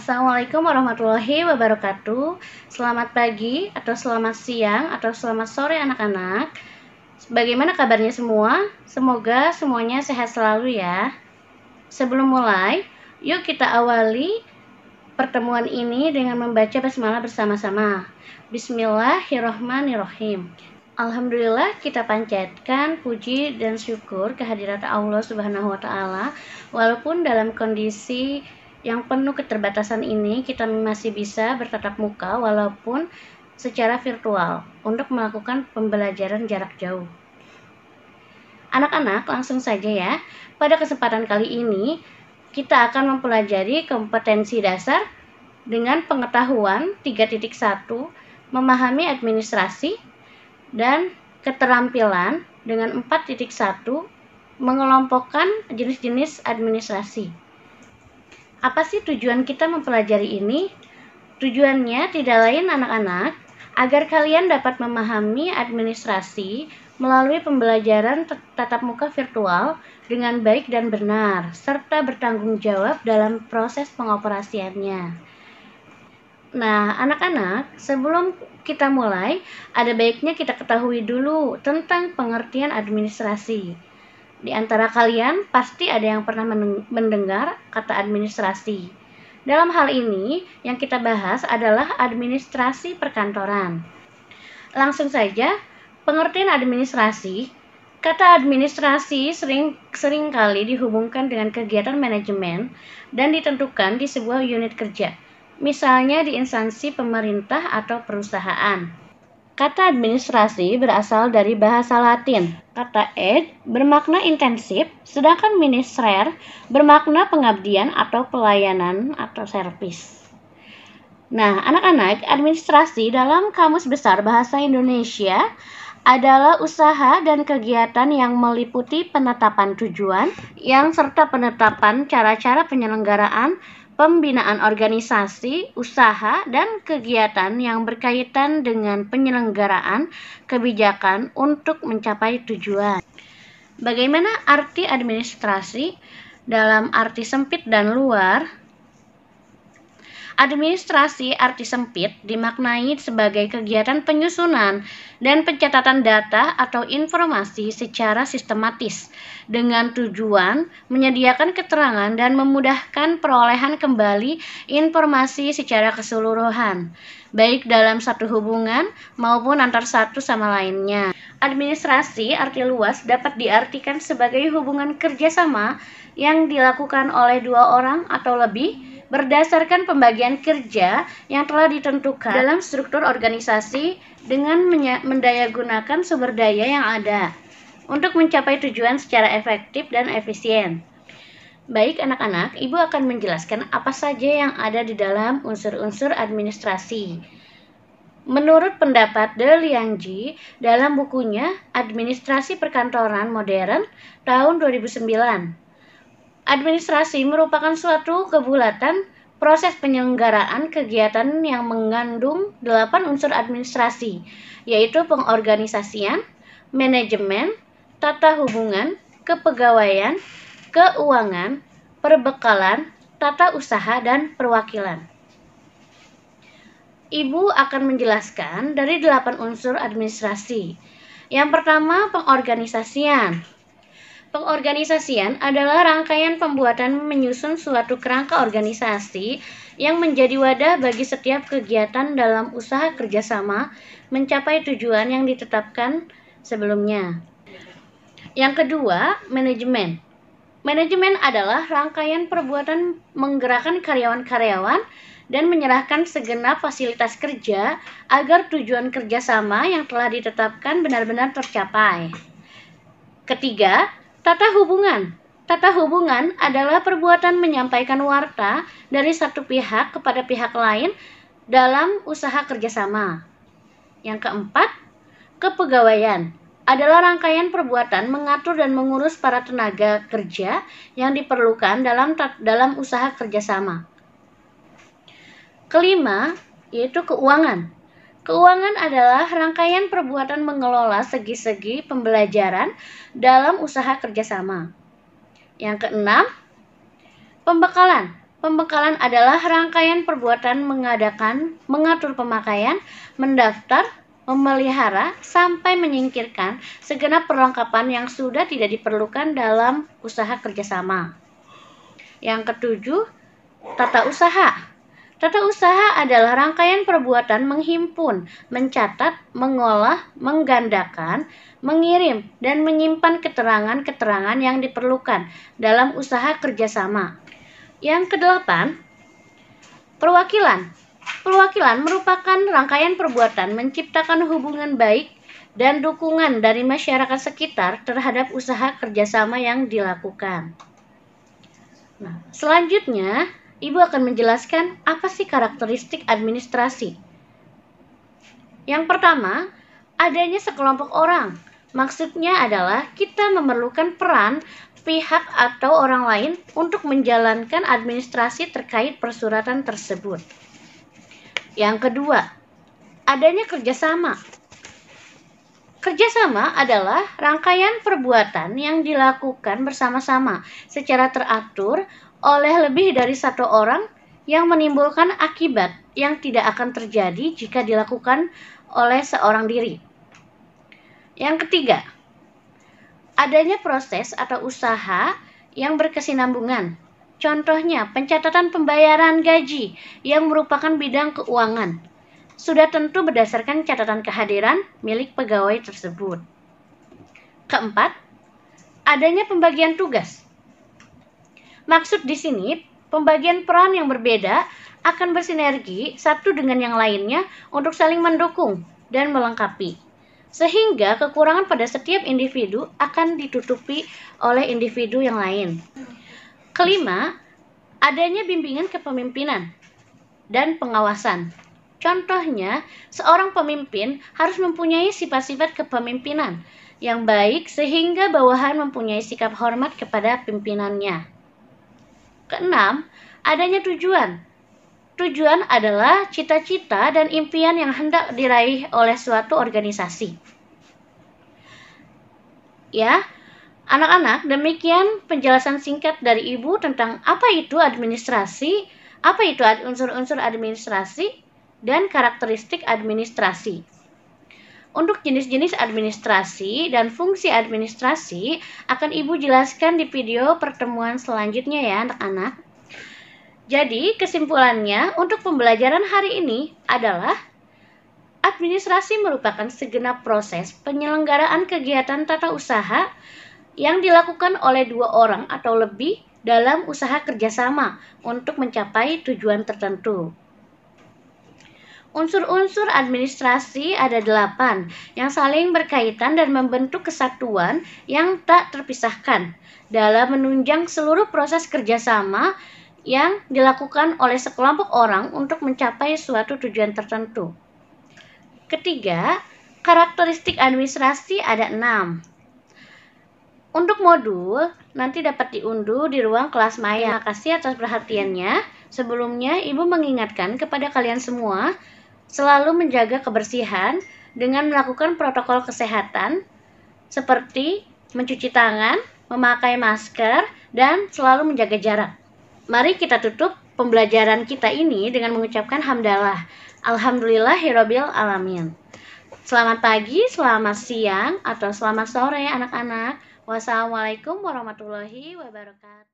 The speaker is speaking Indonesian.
Assalamualaikum warahmatullahi wabarakatuh. Selamat pagi atau selamat siang atau selamat sore anak-anak. Bagaimana kabarnya semua? Semoga semuanya sehat selalu ya. Sebelum mulai, yuk kita awali pertemuan ini dengan membaca basmalah bersama-sama. Bismillahirrohmanirrohim. Alhamdulillah, kita panjatkan puji dan syukur kehadirat Allah Subhanahu wa Ta'ala. Walaupun dalam kondisi yang penuh keterbatasan ini, kita masih bisa bertatap muka walaupun secara virtual untuk melakukan pembelajaran jarak jauh. Anak-anak, langsung saja ya. Pada kesempatan kali ini, kita akan mempelajari kompetensi dasar dengan pengetahuan 3.1, memahami administrasi, dan keterampilan dengan 4.1, mengelompokkan jenis-jenis administrasi. Apa sih tujuan kita mempelajari ini? Tujuannya tidak lain anak-anak, agar kalian dapat memahami administrasi melalui pembelajaran tatap muka virtual dengan baik dan benar, serta bertanggung jawab dalam proses pengoperasiannya. Nah, anak-anak, sebelum kita mulai, ada baiknya kita ketahui dulu tentang pengertian administrasi. Di antara kalian pasti ada yang pernah mendengar kata administrasi. Dalam hal ini, yang kita bahas adalah administrasi perkantoran. Langsung saja, pengertian administrasi. Kata administrasi sering kali dihubungkan dengan kegiatan manajemen dan ditentukan di sebuah unit kerja, misalnya di instansi pemerintah atau perusahaan. Kata administrasi berasal dari bahasa Latin. Kata ed bermakna intensif, sedangkan ministrer bermakna pengabdian atau pelayanan atau servis. Nah, anak-anak, administrasi dalam Kamus Besar Bahasa Indonesia adalah usaha dan kegiatan yang meliputi penetapan tujuan, yang serta penetapan cara-cara penyelenggaraan, pembinaan organisasi, usaha, dan kegiatan yang berkaitan dengan penyelenggaraan kebijakan untuk mencapai tujuan. Bagaimana arti administrasi dalam arti sempit dan luar? Administrasi arti sempit dimaknai sebagai kegiatan penyusunan dan pencatatan data atau informasi secara sistematis dengan tujuan menyediakan keterangan dan memudahkan perolehan kembali informasi secara keseluruhan, baik dalam satu hubungan maupun antar satu sama lainnya. Administrasi arti luas dapat diartikan sebagai hubungan kerjasama yang dilakukan oleh dua orang atau lebih berdasarkan pembagian kerja yang telah ditentukan dalam struktur organisasi dengan mendayagunakan sumber daya yang ada untuk mencapai tujuan secara efektif dan efisien. Baik anak-anak, Ibu akan menjelaskan apa saja yang ada di dalam unsur-unsur administrasi. Menurut pendapat De Liangji dalam bukunya Administrasi Perkantoran Modern tahun 2009, administrasi merupakan suatu kebulatan proses penyelenggaraan kegiatan yang mengandung 8 unsur administrasi, yaitu pengorganisasian, manajemen, tata hubungan, kepegawaian, keuangan, perbekalan, tata usaha, dan perwakilan. Ibu akan menjelaskan dari 8 unsur administrasi. Yang pertama, pengorganisasian. Pengorganisasian adalah rangkaian pembuatan menyusun suatu kerangka organisasi yang menjadi wadah bagi setiap kegiatan dalam usaha kerjasama mencapai tujuan yang ditetapkan sebelumnya. Yang kedua, manajemen. Manajemen adalah rangkaian perbuatan menggerakkan karyawan-karyawan dan menyerahkan segenap fasilitas kerja agar tujuan kerjasama yang telah ditetapkan benar-benar tercapai. Ketiga, tata hubungan. Tata hubungan adalah perbuatan menyampaikan warta dari satu pihak kepada pihak lain dalam usaha kerjasama. Yang keempat, kepegawaian adalah rangkaian perbuatan mengatur dan mengurus para tenaga kerja yang diperlukan dalam usaha kerjasama. Kelima, yaitu keuangan. Keuangan adalah rangkaian perbuatan mengelola segi-segi pembelajaran dalam usaha kerjasama. Yang keenam, pembekalan Pembekalan adalah rangkaian perbuatan mengadakan, mengatur pemakaian, mendaftar, memelihara, sampai menyingkirkan segenap perlengkapan yang sudah tidak diperlukan dalam usaha kerjasama. Yang ketujuh, tata usaha. Tata usaha adalah rangkaian perbuatan menghimpun, mencatat, mengolah, menggandakan, mengirim, dan menyimpan keterangan-keterangan yang diperlukan dalam usaha kerjasama. Yang kedelapan, perwakilan. Perwakilan merupakan rangkaian perbuatan menciptakan hubungan baik dan dukungan dari masyarakat sekitar terhadap usaha kerjasama yang dilakukan. Nah, selanjutnya, Ibu akan menjelaskan apa sih karakteristik administrasi. Yang pertama, adanya sekelompok orang. Maksudnya adalah kita memerlukan peran pihak atau orang lain untuk menjalankan administrasi terkait persuratan tersebut. Yang kedua, adanya kerjasama. Kerjasama adalah rangkaian perbuatan yang dilakukan bersama-sama secara teratur oleh lebih dari satu orang yang menimbulkan akibat yang tidak akan terjadi jika dilakukan oleh seorang diri. Yang ketiga, adanya proses atau usaha yang berkesinambungan. Contohnya, pencatatan pembayaran gaji yang merupakan bidang keuangan. Sudah tentu berdasarkan catatan kehadiran milik pegawai tersebut. Keempat, adanya pembagian tugas. Maksud di sini, pembagian peran yang berbeda akan bersinergi satu dengan yang lainnya untuk saling mendukung dan melengkapi, sehingga kekurangan pada setiap individu akan ditutupi oleh individu yang lain. Kelima, adanya bimbingan kepemimpinan dan pengawasan. Contohnya, seorang pemimpin harus mempunyai sifat-sifat kepemimpinan yang baik sehingga bawahan mempunyai sikap hormat kepada pimpinannya. Keenam, adanya tujuan. Tujuan adalah cita-cita dan impian yang hendak diraih oleh suatu organisasi. Ya, anak-anak, demikian penjelasan singkat dari Ibu tentang apa itu administrasi, apa itu unsur-unsur administrasi, dan karakteristik administrasi. Untuk jenis-jenis administrasi dan fungsi administrasi akan Ibu jelaskan di video pertemuan selanjutnya ya anak-anak. Jadi kesimpulannya untuk pembelajaran hari ini adalah administrasi merupakan segenap proses penyelenggaraan kegiatan tata usaha yang dilakukan oleh dua orang atau lebih dalam usaha kerjasama untuk mencapai tujuan tertentu. Unsur-unsur administrasi ada 8 yang saling berkaitan dan membentuk kesatuan yang tak terpisahkan dalam menunjang seluruh proses kerjasama yang dilakukan oleh sekelompok orang untuk mencapai suatu tujuan tertentu. Ketiga, karakteristik administrasi ada 6. Untuk modul, nanti dapat diunduh di ruang kelas maya. Terima kasih atas perhatiannya. Sebelumnya, Ibu mengingatkan kepada kalian semua selalu menjaga kebersihan dengan melakukan protokol kesehatan seperti mencuci tangan, memakai masker, dan selalu menjaga jarak. Mari kita tutup pembelajaran kita ini dengan mengucapkan hamdalah. Alhamdulillahirabbil alamin. Selamat pagi, selamat siang, atau selamat sore anak-anak. Wassalamualaikum warahmatullahi wabarakatuh.